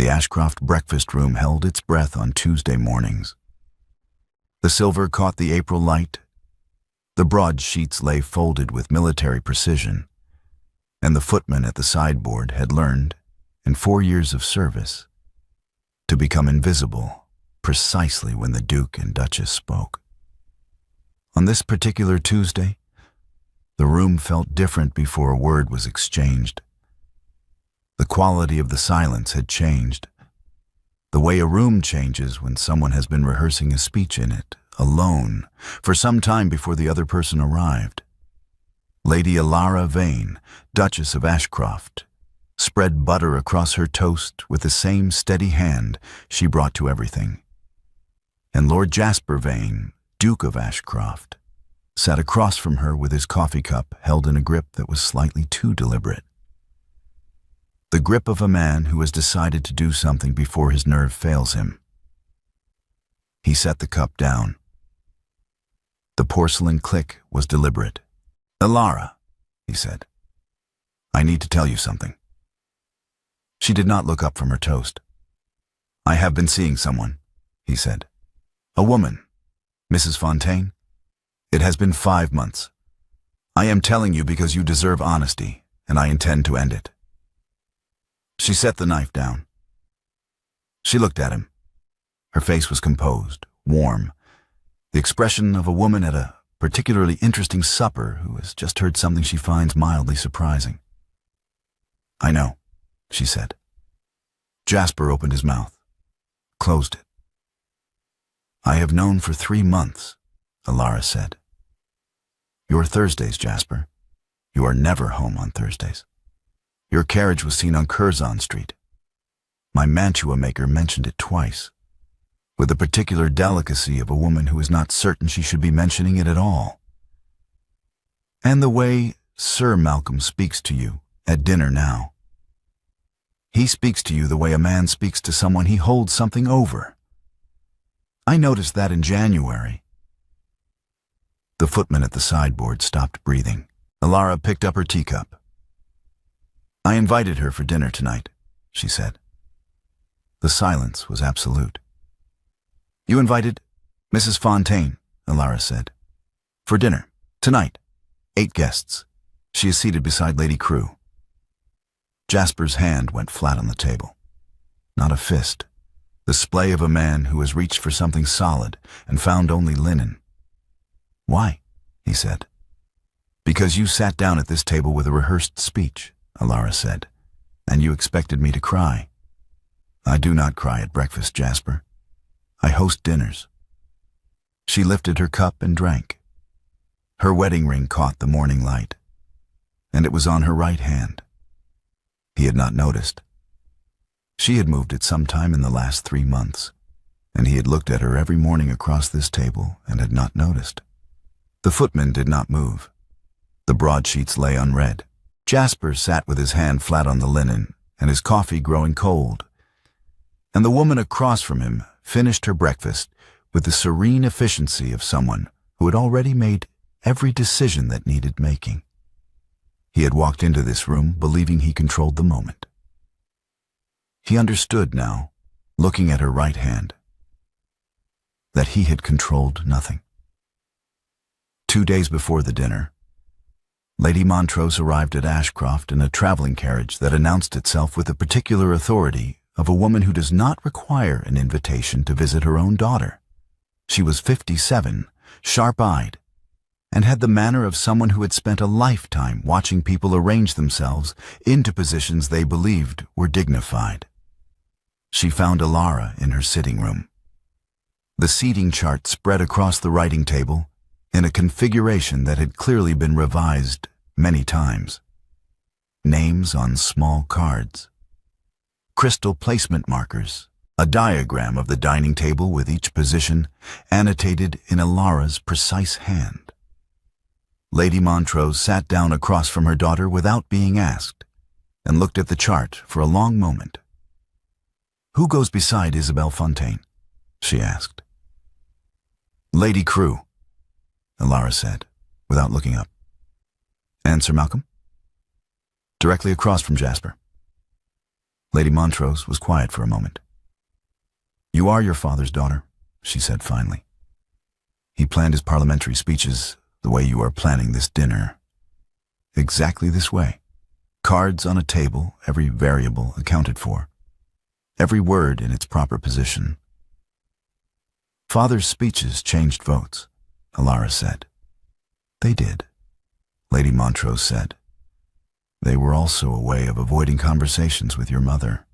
The Ashcroft breakfast room held its breath on Tuesday mornings. The silver caught the April light. The broad sheets lay folded with military precision, and the footman at the sideboard had learned, in 4 years of service, to become invisible precisely when the Duke and Duchess spoke. On this particular Tuesday, the room felt different before a word was exchanged. The quality of the silence had changed, the way a room changes when someone has been rehearsing a speech in it, alone, for some time before the other person arrived. Lady Alara Vane, Duchess of Ashcroft, spread butter across her toast with the same steady hand she brought to everything. And Lord Jasper Vane, Duke of Ashcroft, sat across from her with his coffee cup held in a grip that was slightly too deliberate. The grip of a man who has decided to do something before his nerve fails him. He set the cup down. The porcelain click was deliberate. "Alara," he said, "I need to tell you something." She did not look up from her toast. "I have been seeing someone," he said. "A woman, Mrs. Fontaine. It has been 5 months. I am telling you because you deserve honesty, and I intend to end it." She set the knife down. She looked at him. Her face was composed, warm, the expression of a woman at a particularly interesting supper who has just heard something she finds mildly surprising. "I know," she said. Jasper opened his mouth, closed it. "I have known for 3 months," Alara said. "Your Thursdays, Jasper. You are never home on Thursdays. Your carriage was seen on Curzon Street. My mantua maker mentioned it twice, with the particular delicacy of a woman who is not certain she should be mentioning it at all. And the way Sir Malcolm speaks to you at dinner now. He speaks to you the way a man speaks to someone he holds something over. I noticed that in January." The footman at the sideboard stopped breathing. Alara picked up her teacup. "I invited her for dinner tonight," she said. The silence was absolute. "You invited Mrs. Fontaine," Alara said, "for dinner, tonight. 8 guests. She is seated beside Lady Crewe." Jasper's hand went flat on the table. Not a fist. The splay of a man who has reached for something solid and found only linen. "Why?" he said. "Because you sat down at this table with a rehearsed speech," Alara said, "and you expected me to cry. I do not cry at breakfast, Jasper. I host dinners." She lifted her cup and drank. Her wedding ring caught the morning light, and it was on her right hand. He had not noticed. She had moved it sometime in the last 3 months, and he had looked at her every morning across this table and had not noticed. The footman did not move. The broadsheets lay unread. Jasper sat with his hand flat on the linen and his coffee growing cold, and the woman across from him finished her breakfast with the serene efficiency of someone who had already made every decision that needed making. He had walked into this room believing he controlled the moment. He understood now, looking at her right hand, that he had controlled nothing. 2 days before the dinner, Lady Montrose arrived at Ashcroft in a traveling carriage that announced itself with the particular authority of a woman who does not require an invitation to visit her own daughter. She was 57, sharp-eyed, and had the manner of someone who had spent a lifetime watching people arrange themselves into positions they believed were dignified. She found Alara in her sitting room. The seating chart spread across the writing table in a configuration that had clearly been revised many times. Names on small cards, crystal placement markers, a diagram of the dining table with each position annotated in Alara's precise hand. Lady Montrose sat down across from her daughter without being asked and looked at the chart for a long moment. "Who goes beside Isabel Fontaine?" she asked. "Lady Crewe," Alara said, without looking up. "And Sir Malcolm?" "Directly across from Jasper." Lady Montrose was quiet for a moment. "You are your father's daughter," she said finally. "He planned his parliamentary speeches the way you are planning this dinner. Exactly this way. Cards on a table, every variable accounted for. Every word in its proper position." "Father's speeches changed votes," Alara said. "They did," Lady Montrose said. "They were also a way of avoiding conversations with your mother."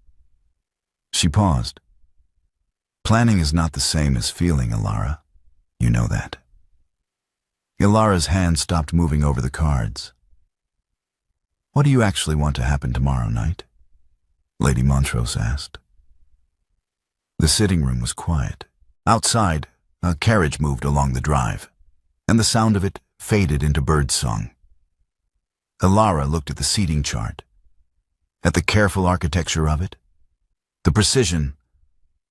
She paused. "Planning is not the same as feeling, Alara. You know that." Alara's hand stopped moving over the cards. "What do you actually want to happen tomorrow night?" Lady Montrose asked. The sitting room was quiet. Outside, a carriage moved along the drive, and the sound of it faded into birdsong. Alara looked at the seating chart, at the careful architecture of it, the precision,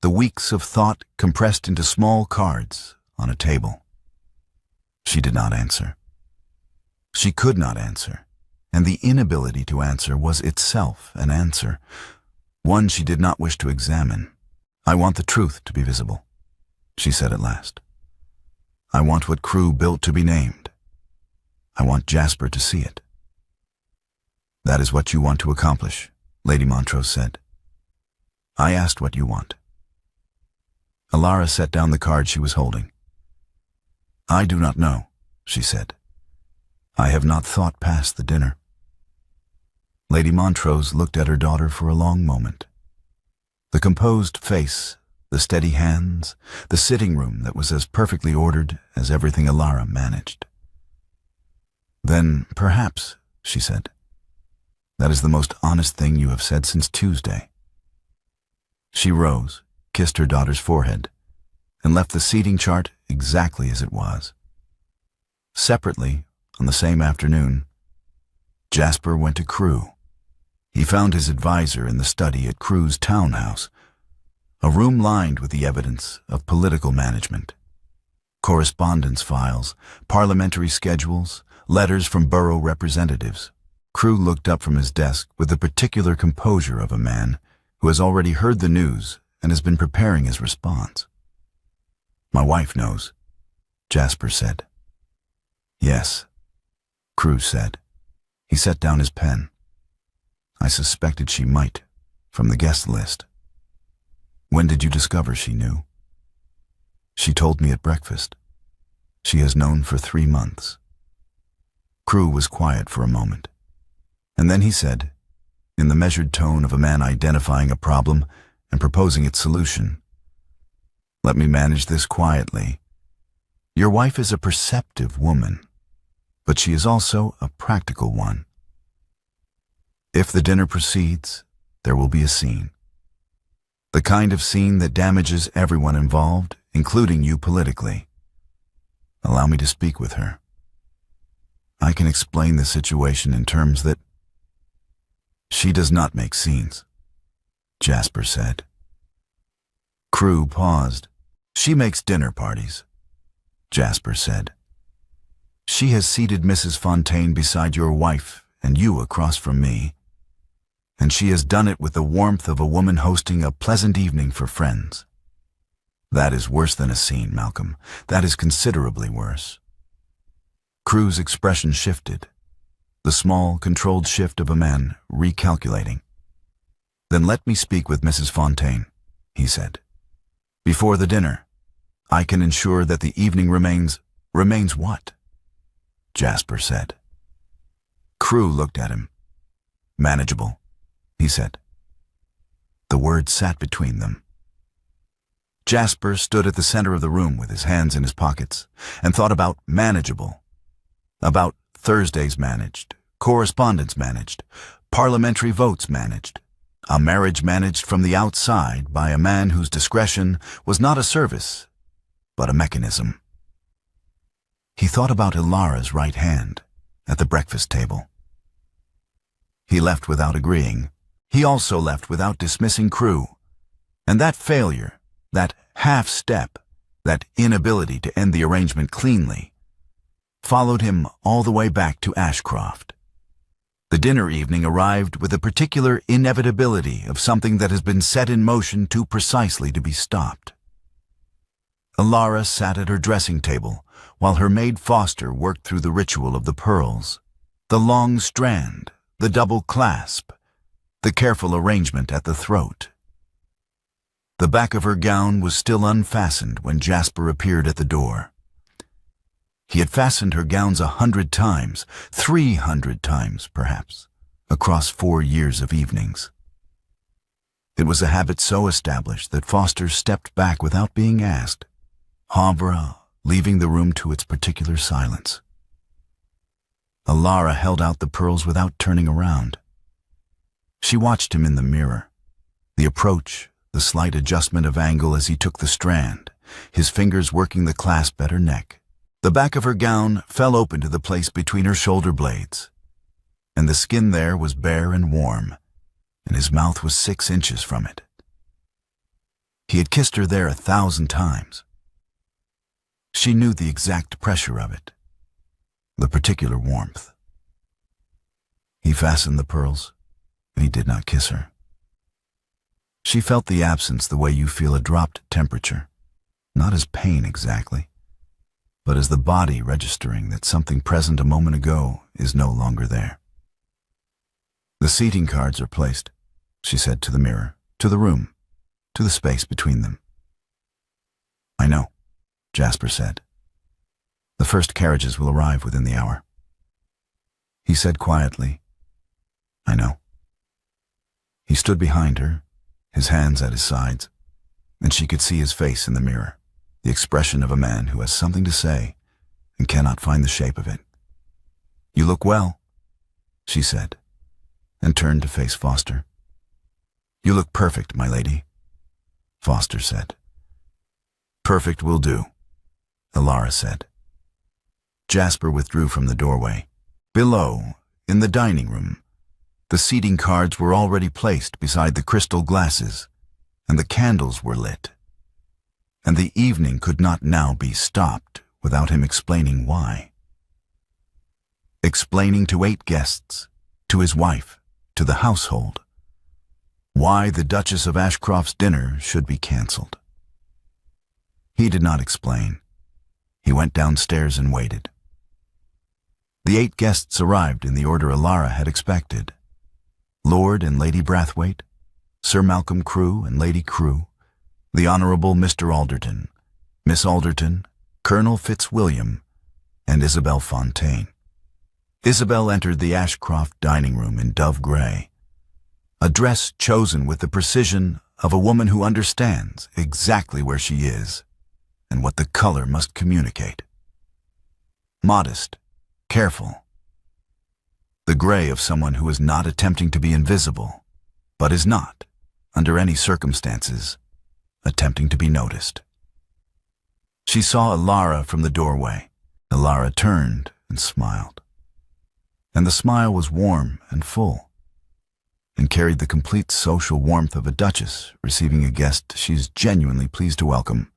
the weeks of thought compressed into small cards on a table. She did not answer. She could not answer, and the inability to answer was itself an answer, one she did not wish to examine. "I want the truth to be visible," she said at last. "I want what Crew built to be named. I want Jasper to see it." "That is what you want to accomplish," Lady Montrose said. "I asked what you want." Alara set down the card she was holding. "I do not know," she said. "I have not thought past the dinner." Lady Montrose looked at her daughter for a long moment. The composed face, the steady hands, the sitting room that was as perfectly ordered as everything Alara managed. "Then, perhaps," she said, "that is the most honest thing you have said since Tuesday." She rose, kissed her daughter's forehead, and left the seating chart exactly as it was. Separately, on the same afternoon, Jasper went to Crew. He found his advisor in the study at Crew's townhouse, a room lined with the evidence of political management. Correspondence files, parliamentary schedules, letters from borough representatives. Crew looked up from his desk with the particular composure of a man who has already heard the news and has been preparing his response. "My wife knows," Jasper said. "Yes," Crew said. He set down his pen. "I suspected she might, from the guest list." "When did you discover she knew?" "She told me at breakfast. She has known for 3 months." Crew was quiet for a moment, and then he said, in the measured tone of a man identifying a problem and proposing its solution, "Let me manage this quietly. Your wife is a perceptive woman, but she is also a practical one. If the dinner proceeds, there will be a scene. The kind of scene that damages everyone involved, including you politically. Allow me to speak with her. I can explain the situation in terms that—" "She does not make scenes," Jasper said. Crew paused. "She makes dinner parties," Jasper said. "She has seated Mrs. Fontaine beside your wife and you across from me. And she has done it with the warmth of a woman hosting a pleasant evening for friends. That is worse than a scene, Malcolm. That is considerably worse." Crew's expression shifted, the small, controlled shift of a man recalculating. "Then let me speak with Mrs. Fontaine," he said. "Before the dinner, I can ensure that the evening remains—" "Remains what?" Jasper said. Crew looked at him. "Manageable," he said. The word sat between them. Jasper stood at the center of the room with his hands in his pockets and thought about manageable, about Thursdays managed, correspondence managed, parliamentary votes managed, a marriage managed from the outside by a man whose discretion was not a service, but a mechanism. He thought about Alara's right hand at the breakfast table. He left without agreeing. He also left without dismissing Crew. And that failure, that half-step, that inability to end the arrangement cleanly, followed him all the way back to Ashcroft. The dinner evening arrived with a particular inevitability of something that has been set in motion too precisely to be stopped. Alara sat at her dressing table while her maid Foster worked through the ritual of the pearls, the long strand, the double clasp, the careful arrangement at the throat. The back of her gown was still unfastened when Jasper appeared at the door. He had fastened her gowns 100 times, 300 times perhaps, across 4 years of evenings. It was a habit so established that Foster stepped back without being asked, Havre leaving the room to its particular silence. Alara held out the pearls without turning around. She watched him in the mirror, the approach, the slight adjustment of angle as he took the strand, his fingers working the clasp at her neck. The back of her gown fell open to the place between her shoulder blades, and the skin there was bare and warm, and his mouth was 6 inches from it. He had kissed her there 1,000 times. She knew the exact pressure of it, the particular warmth. He fastened the pearls, and he did not kiss her. She felt the absence the way you feel a dropped temperature, not as pain exactly, but as the body registering that something present a moment ago is no longer there. The seating cards are placed, she said to the mirror, to the room, to the space between them. I know, Jasper said. The first carriages will arrive within the hour. He said quietly, I know. He stood behind her, his hands at his sides, and she could see his face in the mirror, the expression of a man who has something to say and cannot find the shape of it. You look well, she said, and turned to face Foster. You look perfect, my lady, Foster said. Perfect will do, Alara said. Jasper withdrew from the doorway. Below, in the dining room, the seating cards were already placed beside the crystal glasses, and the candles were lit. And the evening could not now be stopped without him explaining why. Explaining to 8 guests, to his wife, to the household, why the Duchess of Ashcroft's dinner should be cancelled. He did not explain. He went downstairs and waited. The 8 guests arrived in the order Alara had expected. Lord and Lady Brathwaite, Sir Malcolm Crewe and Lady Crewe, the Honourable Mr. Alderton, Miss Alderton, Colonel Fitzwilliam, and Isabel Fontaine. Isabel entered the Ashcroft dining room in dove grey, a dress chosen with the precision of a woman who understands exactly where she is and what the color must communicate. Modest, careful. The grey of someone who is not attempting to be invisible, but is not, under any circumstances, attempting to be noticed. She saw Alara from the doorway. Alara turned and smiled. And the smile was warm and full, and carried the complete social warmth of a duchess receiving a guest she is genuinely pleased to welcome.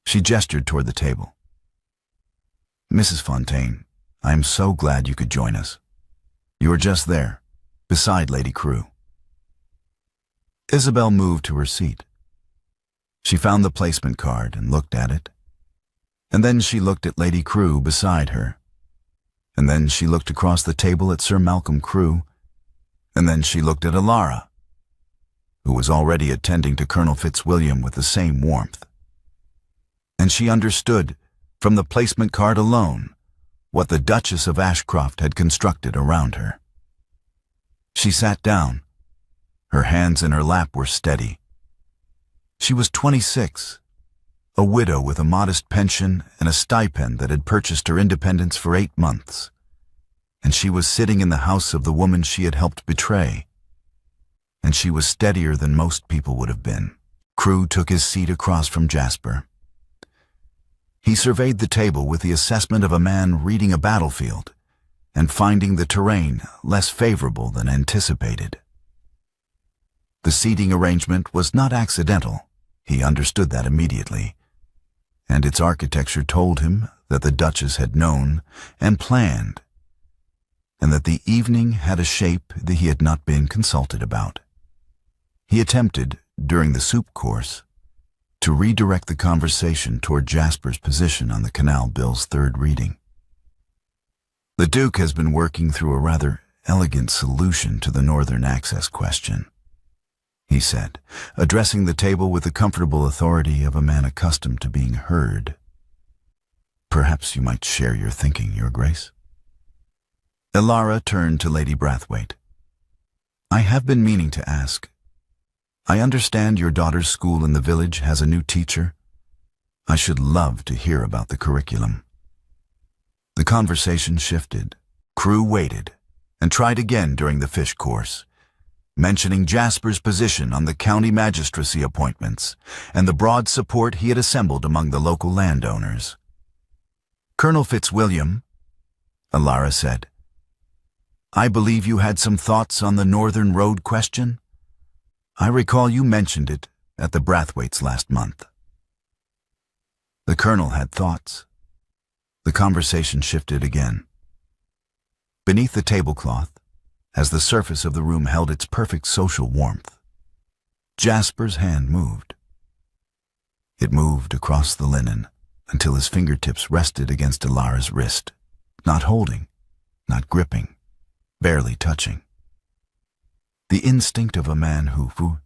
She gestured toward the table. Mrs. Fontaine, I am so glad you could join us. You are just there, beside Lady Crewe. Isabel moved to her seat. She found the placement card and looked at it. And then she looked at Lady Crewe beside her. And then she looked across the table at Sir Malcolm Crewe. And then she looked at Alara, who was already attending to Colonel Fitzwilliam with the same warmth. And she understood, from the placement card alone, what the Duchess of Ashcroft had constructed around her. She sat down. Her hands in her lap were steady. She was 26, a widow with a modest pension and a stipend that had purchased her independence for 8 months. And she was sitting in the house of the woman she had helped betray. And she was steadier than most people would have been. Crewe took his seat across from Jasper. He surveyed the table with the assessment of a man reading a battlefield and finding the terrain less favorable than anticipated. The seating arrangement was not accidental. He understood that immediately, and its architecture told him that the Duchess had known and planned and that the evening had a shape that he had not been consulted about. He attempted, during the soup course, to redirect the conversation toward Jasper's position on the canal bill's third reading. The Duke has been working through a rather elegant solution to the northern access question, he said, addressing the table with the comfortable authority of a man accustomed to being heard. Perhaps you might share your thinking, Your Grace. Ilara turned to Lady Brathwaite. I have been meaning to ask. I understand your daughter's school in the village has a new teacher. I should love to hear about the curriculum. The conversation shifted. Crewe waited and tried again during the fish course, mentioning Jasper's position on the county magistracy appointments and the broad support he had assembled among the local landowners. Colonel Fitzwilliam, Ilara said, I believe you had some thoughts on the Northern Road question? I recall you mentioned it at the Brathwaites last month. The colonel had thoughts. The conversation shifted again. Beneath the tablecloth, as the surface of the room held its perfect social warmth, Jasper's hand moved. It moved across the linen until his fingertips rested against Ilara's wrist, not holding, not gripping, barely touching. The instinct of a man who,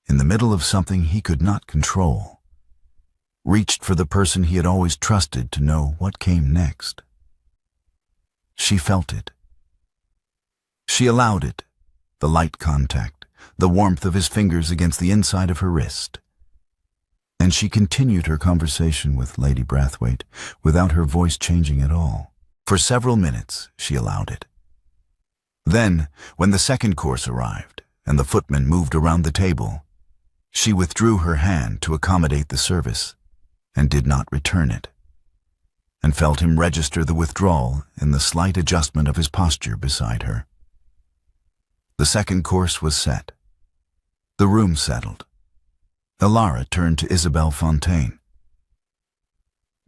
in the middle of something he could not control, reached for the person he had always trusted to know what came next. She felt it. She allowed it, the light contact, the warmth of his fingers against the inside of her wrist. And she continued her conversation with Lady Brathwaite without her voice changing at all. For several minutes, she allowed it. Then, when the second course arrived and the footman moved around the table, she withdrew her hand to accommodate the service and did not return it, and felt him register the withdrawal in the slight adjustment of his posture beside her. The second course was set. The room settled. Ilara turned to Isabelle Fontaine.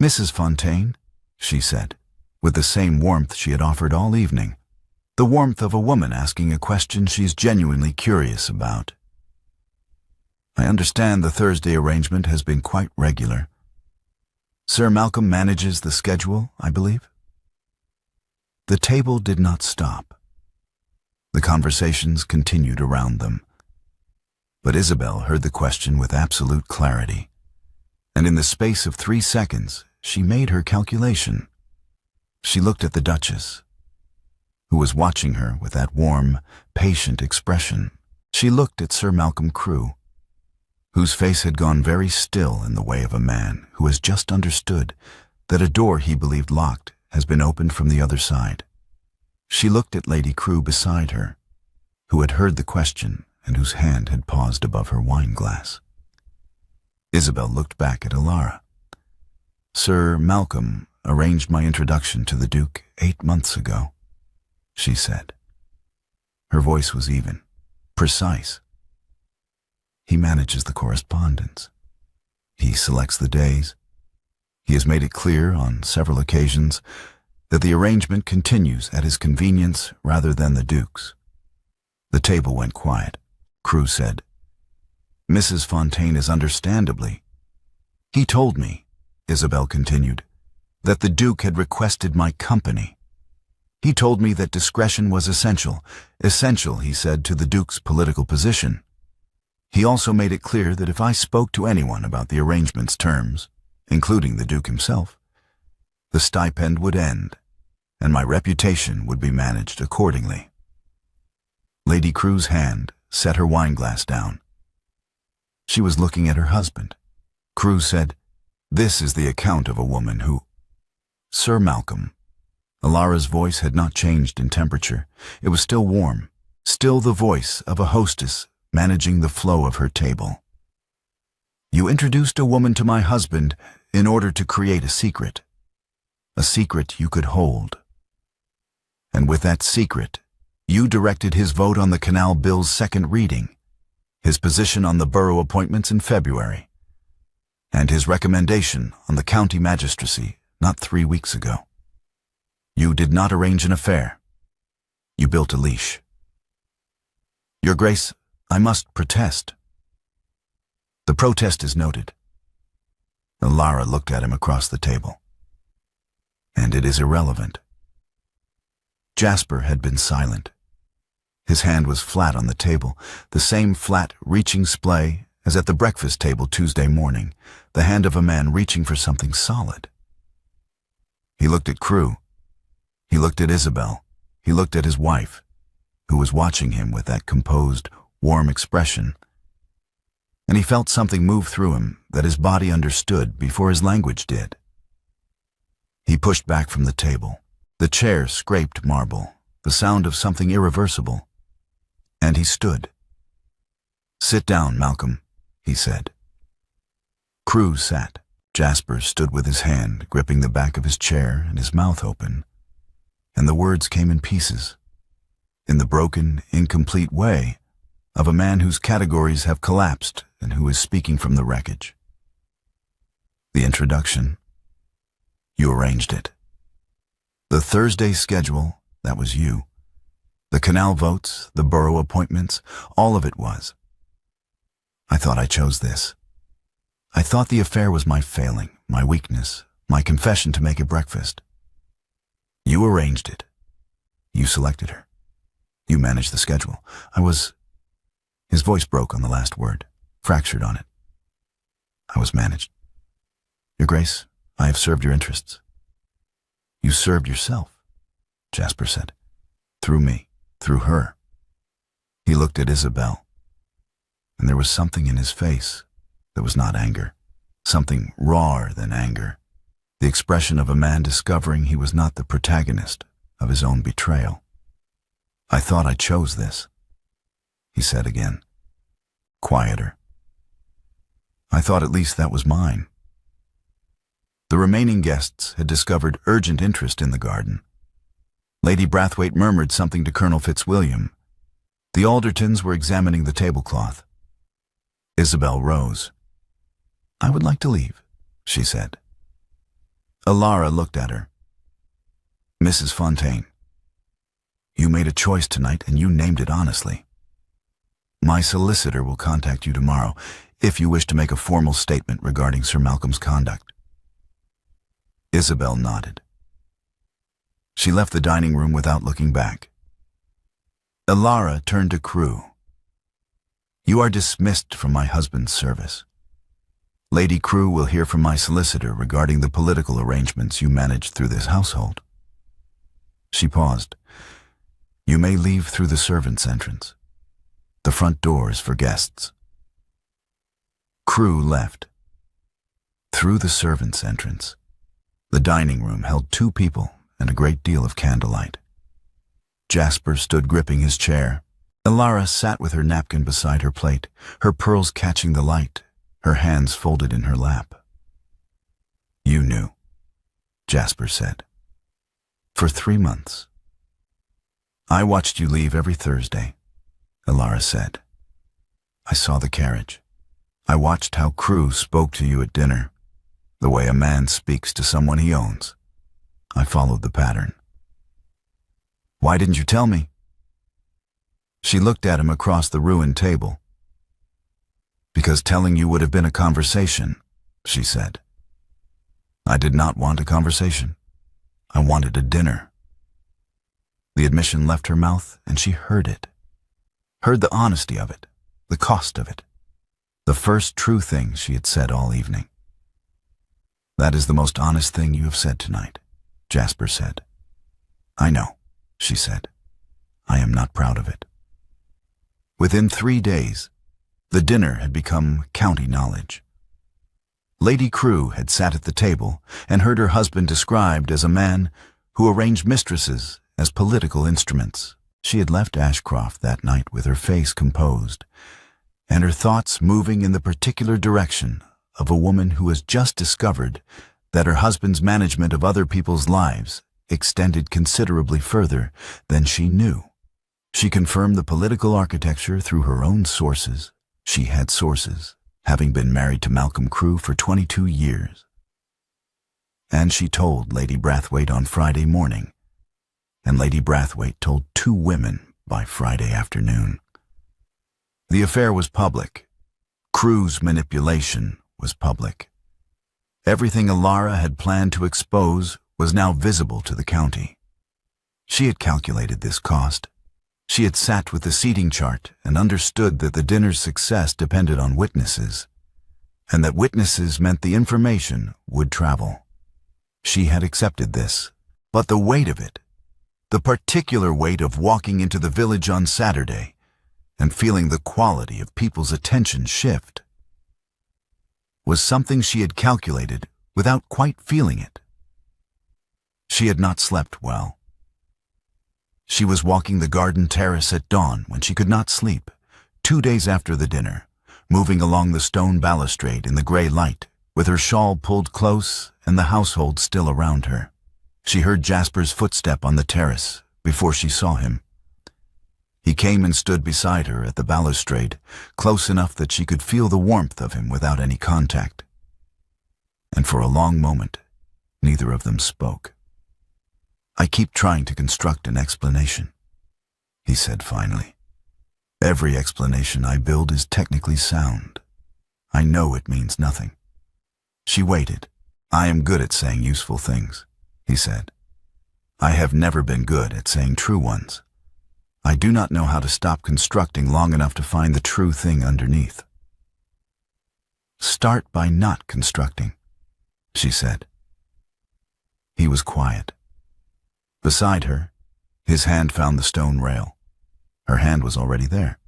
Mrs. Fontaine, she said, with the same warmth she had offered all evening, the warmth of a woman asking a question she's genuinely curious about. I understand the Thursday arrangement has been quite regular. Sir Malcolm manages the schedule, I believe? The table did not stop. The conversations continued around them. But Isabel heard the question with absolute clarity, and in the space of 3 seconds, she made her calculation. She looked at the Duchess, who was watching her with that warm, patient expression. She looked at Sir Malcolm Crewe, whose face had gone very still in the way of a man who has just understood that a door he believed locked has been opened from the other side. She looked at Lady Crewe beside her, who had heard the question and whose hand had paused above her wine-glass. Isabel looked back at Ilara. Sir Malcolm arranged my introduction to the Duke 8 months ago, she said. Her voice was even, precise. He manages the correspondence. He selects the days. He has made it clear on several occasions that the arrangement continues at his convenience rather than the Duke's. The table went quiet. Crewe said, Mrs. Fontaine is understandably. He told me, Isabel continued, that the Duke had requested my company. He told me that discretion was essential, he said, to the Duke's political position. He also made it clear that if I spoke to anyone about the arrangement's terms, including the Duke himself, the stipend would end, and my reputation would be managed accordingly. Lady Crewe's hand set her wineglass down. She was looking at her husband. Crewe said, This is the account of a woman who... Sir Malcolm. Ilara's voice had not changed in temperature. It was still warm, still the voice of a hostess managing the flow of her table. You introduced a woman to my husband in order to create a secret you could hold. And with that secret, you directed his vote on the Canal Bill's second reading, his position on the borough appointments in February, and his recommendation on the county magistracy not 3 weeks ago. You did not arrange an affair. You built a leash. Your Grace, I must protest. The protest is noted. Lara looked at him across the table. And it is irrelevant. Jasper had been silent. His hand was flat on the table, the same flat, reaching splay as at the breakfast table Tuesday morning, the hand of a man reaching for something solid. He looked at Crew. He looked at Isabel. He looked at his wife, who was watching him with that composed, warm expression. And he felt something move through him that his body understood before his language did. He pushed back from the table. The chair scraped marble, the sound of something irreversible. And he stood. "Sit down, Malcolm," he said. Crew sat. Jasper stood with his hand gripping the back of his chair and his mouth open. And the words came in pieces, in the broken, incomplete way of a man whose categories have collapsed and who is speaking from the wreckage. The introduction. You arranged it. The Thursday schedule, that was you. The canal votes, the borough appointments, all of it was. I thought I chose this. I thought the affair was my failing, my weakness, my confession to make a breakfast. You arranged it. You selected her. You managed the schedule. His voice broke on the last word, fractured on it. I was managed. Your Grace, I have served your interests. You served yourself, Jasper said. Through me, through her. He looked at Isabel, and there was something in his face that was not anger, something rawer than anger, the expression of a man discovering he was not the protagonist of his own betrayal. I thought I chose this, he said again, quieter. I thought at least that was mine. The remaining guests had discovered urgent interest in the garden. Lady Brathwaite murmured something to Colonel Fitzwilliam. The Aldertons were examining the tablecloth. Isabel rose. I would like to leave, she said. Alara looked at her. Mrs. Fontaine, you made a choice tonight and you named it honestly. My solicitor will contact you tomorrow if you wish to make a formal statement regarding Sir Malcolm's conduct. Isabel nodded. She left the dining room without looking back. Alara turned to Crew. You are dismissed from my husband's service. Lady Crew will hear from my solicitor regarding the political arrangements you managed through this household. She paused. You may leave through the servants' entrance. The front door is for guests. Crew left. Through the servants' entrance. The dining room held 2 people and a great deal of candlelight. Jasper stood gripping his chair. Alara sat with her napkin beside her plate, her pearls catching the light, her hands folded in her lap. You knew, Jasper said. For 3 months. I watched you leave every Thursday, Alara said. I saw the carriage. I watched how Crew spoke to you at dinner, the way a man speaks to someone he owns. I followed the pattern. Why didn't you tell me? She looked at him across the ruined table. Because telling you would have been a conversation, she said. I did not want a conversation. I wanted a dinner. The admission left her mouth, and she heard it. Heard the honesty of it, the cost of it. The first true thing she had said all evening. That is the most honest thing you have said tonight, Jasper said. I know, she said. I am not proud of it. Within 3 days, the dinner had become county knowledge. Lady Crew had sat at the table and heard her husband described as a man who arranged mistresses as political instruments. She had left Ashcroft that night with her face composed, and her thoughts moving in the particular direction of a woman who has just discovered that her husband's management of other people's lives extended considerably further than she knew. She confirmed the political architecture through her own sources. She had sources, having been married to Malcolm Crew for 22 years. And she told Lady Brathwaite on Friday morning and Lady Brathwaite told 2 women by Friday afternoon. The affair was public. Crewe's manipulation was public. Everything Alara had planned to expose was now visible to the county. She had calculated this cost. She had sat with the seating chart and understood that the dinner's success depended on witnesses, and that witnesses meant the information would travel. She had accepted this, but the weight of it, the particular weight of walking into the village on Saturday and feeling the quality of people's attention shift, was something she had calculated without quite feeling it. She had not slept well. She was walking the garden terrace at dawn when she could not sleep, 2 days after the dinner, moving along the stone balustrade in the gray light, with her shawl pulled close and the household still around her. She heard Jasper's footstep on the terrace before she saw him. He came and stood beside her at the balustrade, close enough that she could feel the warmth of him without any contact. And for a long moment, neither of them spoke. "I keep trying to construct an explanation," he said finally. "Every explanation I build is technically sound. I know it means nothing." She waited. "I am good at saying useful things," he said. "I have never been good at saying true ones. I do not know how to stop constructing long enough to find the true thing underneath." "Start by not constructing," she said. He was quiet. Beside her, his hand found the stone rail. Her hand was already there.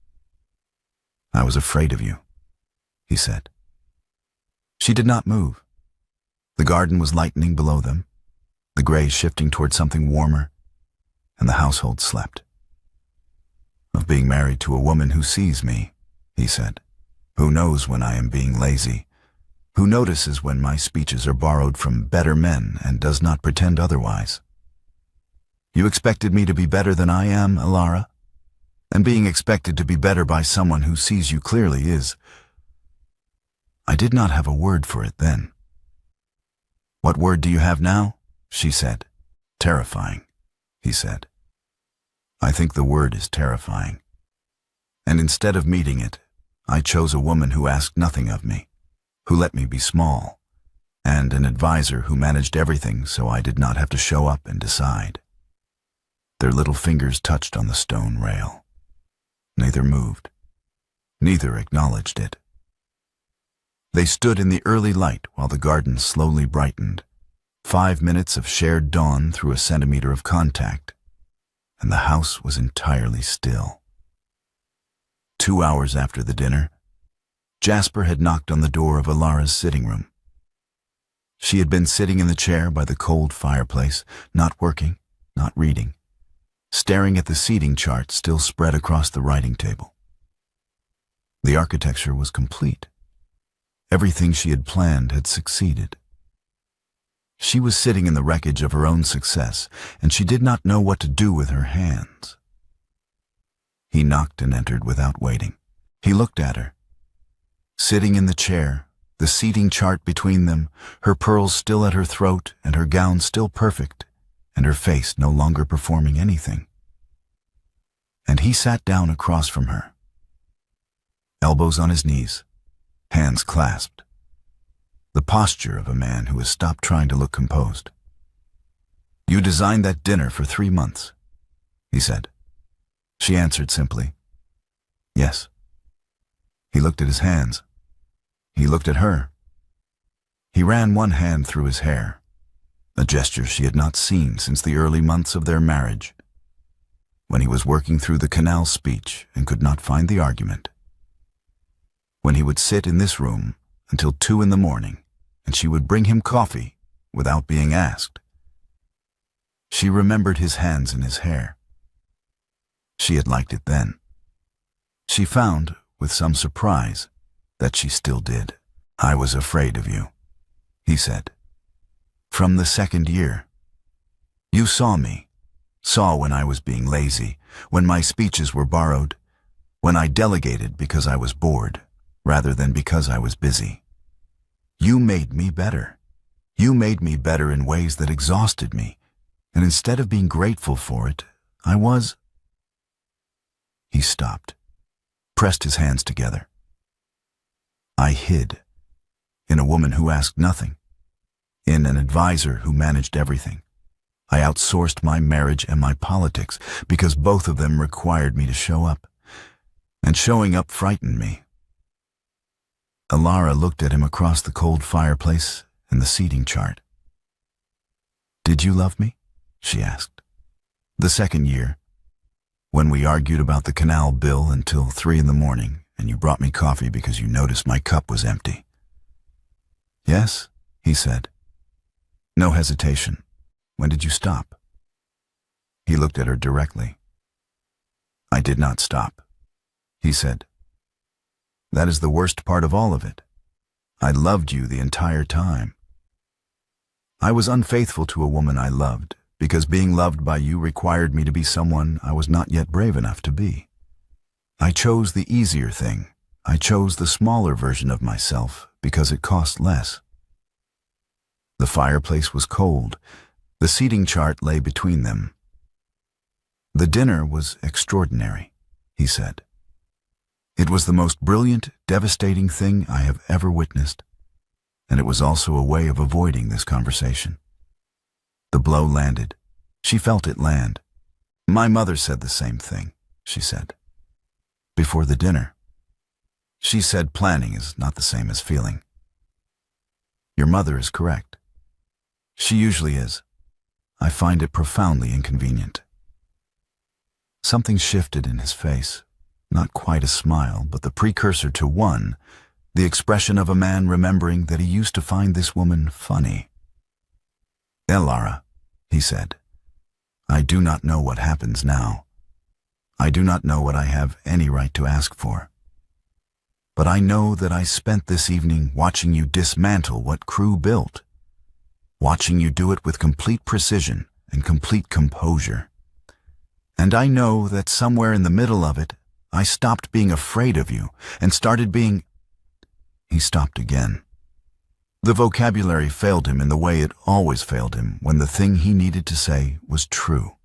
"I was afraid of you," he said. She did not move. The garden was lightening below them, the gray shifting toward something warmer, and the household slept. "Of being married to a woman who sees me," he said, "who knows when I am being lazy, who notices when my speeches are borrowed from better men and does not pretend otherwise. You expected me to be better than I am, Alara? And being expected to be better by someone who sees you clearly is—" I did not have a word for it then. "What word do you have now?" she said. "Terrifying," he said. "I think the word is terrifying. And instead of meeting it, I chose a woman who asked nothing of me, who let me be small, and an advisor who managed everything so I did not have to show up and decide." Their little fingers touched on the stone rail. Neither moved. Neither acknowledged it. They stood in the early light while the garden slowly brightened, 5 minutes of shared dawn through a centimeter of contact, and the house was entirely still. 2 hours after the dinner, Jasper had knocked on the door of Alara's sitting room. She had been sitting in the chair by the cold fireplace, not working, not reading, staring at the seating chart still spread across the writing table. The architecture was complete. Everything she had planned had succeeded. She was sitting in the wreckage of her own success, and she did not know what to do with her hands. He knocked and entered without waiting. He looked at her. Sitting in the chair, the seating chart between them, her pearls still at her throat and her gown still perfect, and her face no longer performing anything. And he sat down across from her. Elbows on his knees, hands clasped. The posture of a man who has stopped trying to look composed. "You designed that dinner for 3 months," he said. She answered simply, "Yes." He looked at his hands. He looked at her. He ran one hand through his hair, a gesture she had not seen since the early months of their marriage, when he was working through the canal speech and could not find the argument. When he would sit in this room until 2 in the morning, and she would bring him coffee without being asked. She remembered his hands in his hair. She had liked it then. She found, with some surprise, that she still did. "I was afraid of you," he said. "From the 2nd year. You saw me, saw when I was being lazy, when my speeches were borrowed, when I delegated because I was bored, rather than because I was busy. You made me better. You made me better in ways that exhausted me, And instead of being grateful for it, I was... He stopped, pressed his hands together. I hid, in a woman who asked nothing, in an advisor who managed everything. I outsourced my marriage and my politics because both of them required me to show up. And showing up frightened me. Alara looked at him across the cold fireplace and the seating chart. "Did you love me?" she asked. "The second year, when we argued about the canal bill until 3 a.m, and you brought me coffee because you noticed my cup was empty." "Yes," he said. No hesitation. "When did you stop?" He looked at her directly. "I did not stop," he said. "That is the worst part of all of it. I loved you the entire time. I was unfaithful to a woman I loved because being loved by you required me to be someone I was not yet brave enough to be. I chose the easier thing. I chose the smaller version of myself because it cost less." The fireplace was cold. The seating chart lay between them. "The dinner was extraordinary," he said. "It was the most brilliant, devastating thing I have ever witnessed, and it was also a way of avoiding this conversation." The blow landed. She felt it land. "My mother said the same thing," she said. "Before the dinner. She said planning is not the same as feeling." "Your mother is correct. She usually is. I find it profoundly inconvenient." Something shifted in his face. Not quite a smile, but the precursor to one, the expression of a man remembering that he used to find this woman funny. "Alara," he said, "I do not know what happens now. I do not know what I have any right to ask for. But I know that I spent this evening watching you dismantle what Crew built, watching you do it with complete precision and complete composure. And I know that somewhere in the middle of it, I stopped being afraid of you and started being..." He stopped again. The vocabulary failed him in the way it always failed him when the thing he needed to say was true.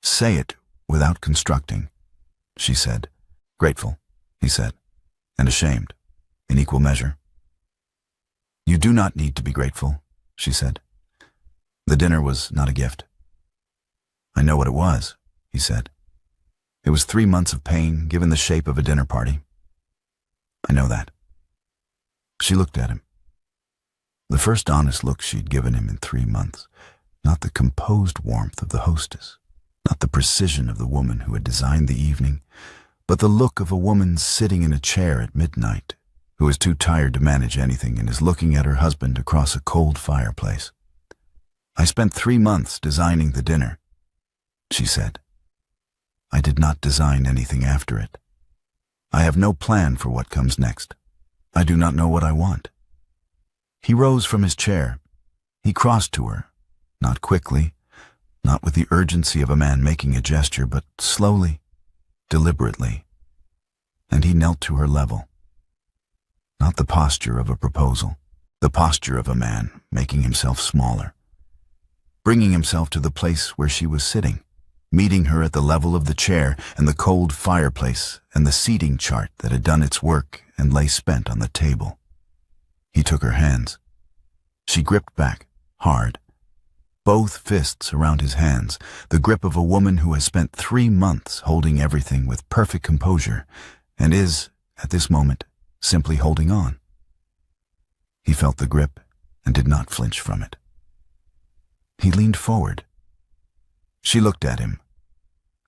"Say it without constructing," she said. "Grateful," he said, "and ashamed, in equal measure." "You do not need to be grateful," she said. "The dinner was not a gift." "I know what it was," he said. "It was 3 months of pain given the shape of a dinner party." "I know that." She looked at him. The first honest look she'd given him in 3 months, not the composed warmth of the hostess, not the precision of the woman who had designed the evening, but the look of a woman sitting in a chair at midnight, who is too tired to manage anything and is looking at her husband across a cold fireplace. "I spent 3 months designing the dinner," she said. "I did not design anything after it. I have no plan for what comes next. I do not know what I want." He rose from his chair. He crossed to her, not quickly, not with the urgency of a man making a gesture, but slowly, deliberately, and he knelt to her level. Not the posture of a proposal, the posture of a man making himself smaller, bringing himself to the place where she was sitting, meeting her at the level of the chair and the cold fireplace and the seating chart that had done its work and lay spent on the table. He took her hands. She gripped back, hard, both fists around his hands, the grip of a woman who has spent 3 months holding everything with perfect composure and is, at this moment, simply holding on. He felt the grip and did not flinch from it. He leaned forward. She looked at him,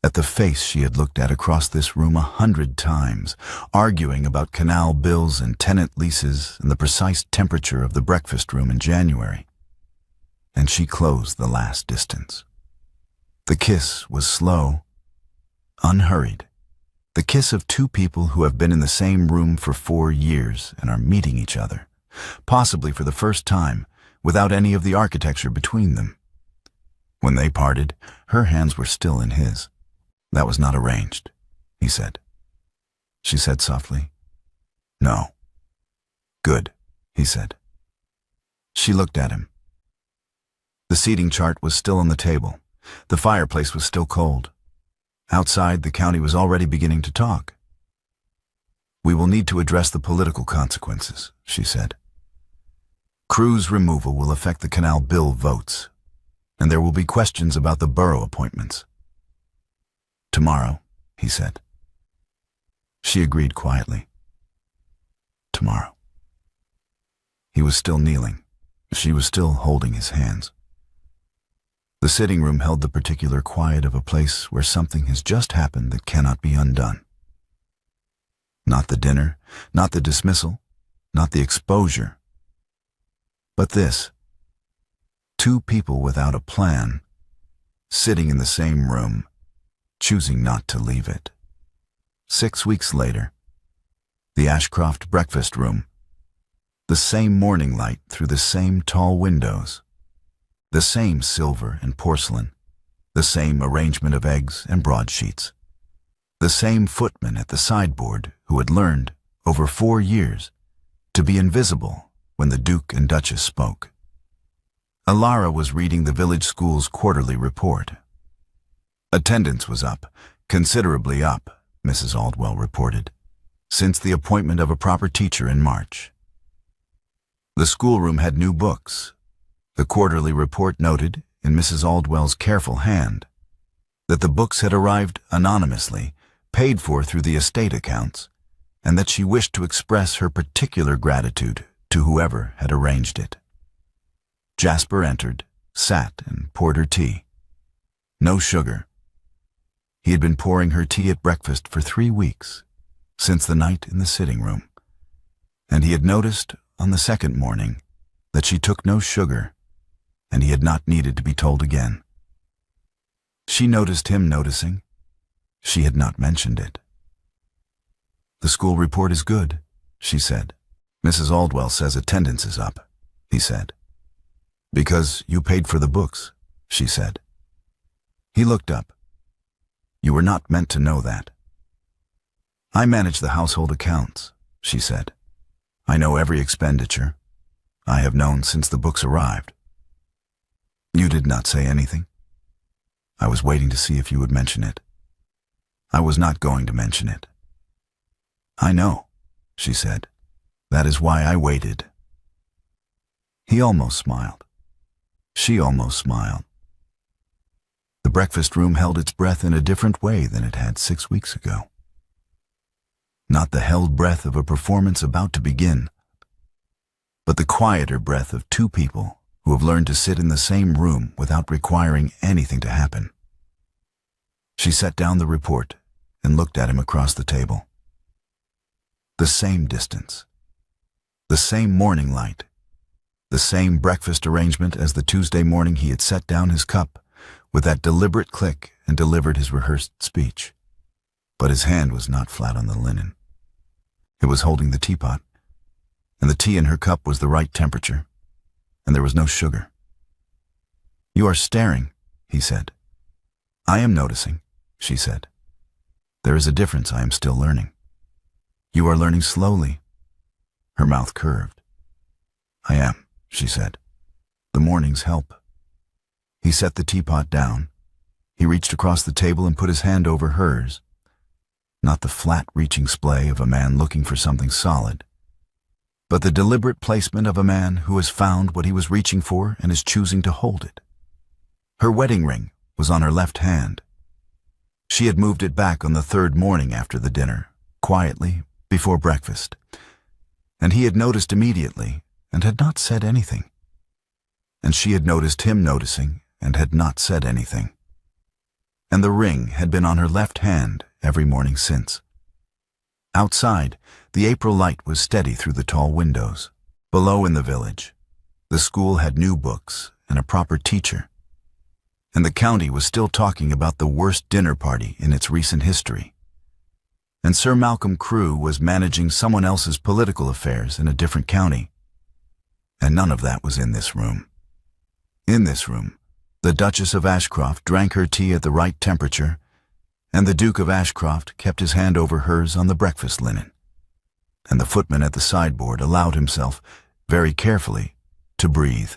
at the face she had looked at across this room 100 times, arguing about canal bills and tenant leases and the precise temperature of the breakfast room in January. And she closed the last distance. The kiss was slow, unhurried, the kiss of 2 people who have been in the same room for 4 years and are meeting each other, possibly for the first time, without any of the architecture between them. When they parted, her hands were still in his. "That was not arranged," he said. She said softly, "No." "Good," he said. She looked at him. The seating chart was still on the table. The fireplace was still cold. Outside, the county was already beginning to talk. "We will need to address the political consequences," she said. "Crew's removal will affect the canal bill votes, and there will be questions about the borough appointments." "Tomorrow," he said. She agreed quietly. "Tomorrow." He was still kneeling. She was still holding his hands. The sitting room held the particular quiet of a place where something has just happened that cannot be undone. Not the dinner, not the dismissal, not the exposure, but this. Two people without a plan, sitting in the same room, choosing not to leave it. 6 weeks later, the Ashcroft breakfast room, the same morning light through the same tall windows, the same silver and porcelain, the same arrangement of eggs and broadsheets, the same footman at the sideboard who had learned, over 4 years, to be invisible when the Duke and Duchess spoke. Alara was reading the village school's quarterly report. Attendance was up, considerably up, Mrs. Aldwell reported, since the appointment of a proper teacher in March. The schoolroom had new books. The quarterly report noted, in Mrs. Aldwell's careful hand, that the books had arrived anonymously, paid for through the estate accounts, and that she wished to express her particular gratitude to whoever had arranged it. Jasper entered, sat, and poured her tea. No sugar. He had been pouring her tea at breakfast for 3 weeks, since the night in the sitting room, and he had noticed on the second morning that she took no sugar, and he had not needed to be told again. She noticed him noticing. She had not mentioned it. "The school report is good," she said. "Mrs. Aldwell says attendance is up," he said. "Because you paid for the books," she said. He looked up. "You were not meant to know that." "I manage the household accounts," she said. "I know every expenditure. I have known since the books arrived." "You did not say anything?" "I was waiting to see if you would mention it." "I was not going to mention it." "I know," she said. "That is why I waited." He almost smiled. She almost smiled. The breakfast room held its breath in a different way than it had 6 weeks ago. Not the held breath of a performance about to begin, but the quieter breath of two people who have learned to sit in the same room without requiring anything to happen. She set down the report and looked at him across the table. The same distance, the same morning light, the same breakfast arrangement as the Tuesday morning he had set down his cup with that deliberate click and delivered his rehearsed speech. But his hand was not flat on the linen. It was holding the teapot, and the tea in her cup was the right temperature, and there was no sugar. "You are staring," he said. "I am noticing," she said. "There is a difference I am still learning." "You are learning slowly." Her mouth curved. "I am," she said. "The mornings help." He set the teapot down. He reached across the table and put his hand over hers. Not the flat reaching splay of a man looking for something solid, but the deliberate placement of a man who has found what he was reaching for and is choosing to hold it. Her wedding ring was on her left hand. She had moved it back on the third morning after the dinner, quietly, before breakfast, and he had noticed immediately and had not said anything. And she had noticed him noticing and had not said anything. And the ring had been on her left hand every morning since. Outside, the April light was steady through the tall windows. Below in the village, the school had new books and a proper teacher, and the county was still talking about the worst dinner party in its recent history. And Sir Malcolm Crewe was managing someone else's political affairs in a different county. And none of that was in this room. In this room, the Duchess of Ashcroft drank her tea at the right temperature, and the Duke of Ashcroft kept his hand over hers on the breakfast linen, and the footman at the sideboard allowed himself, very carefully, to breathe.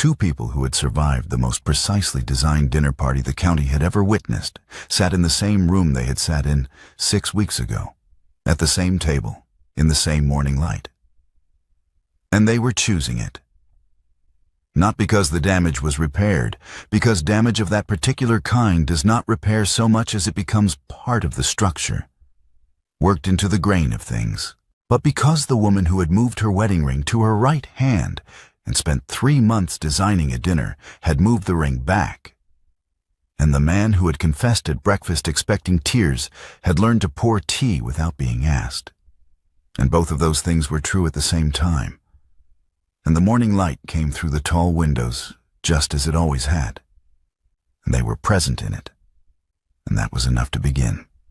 Two people who had survived the most precisely designed dinner party the county had ever witnessed sat in the same room they had sat in 6 weeks ago, at the same table, in the same morning light. And they were choosing it. Not because the damage was repaired, because damage of that particular kind does not repair so much as it becomes part of the structure, worked into the grain of things, but because the woman who had moved her wedding ring to her right hand and spent 3 months designing a dinner had moved the ring back, and the man who had confessed at breakfast expecting tears had learned to pour tea without being asked. And both of those things were true at the same time. And the morning light came through the tall windows just as it always had, and they were present in it, and that was enough to begin.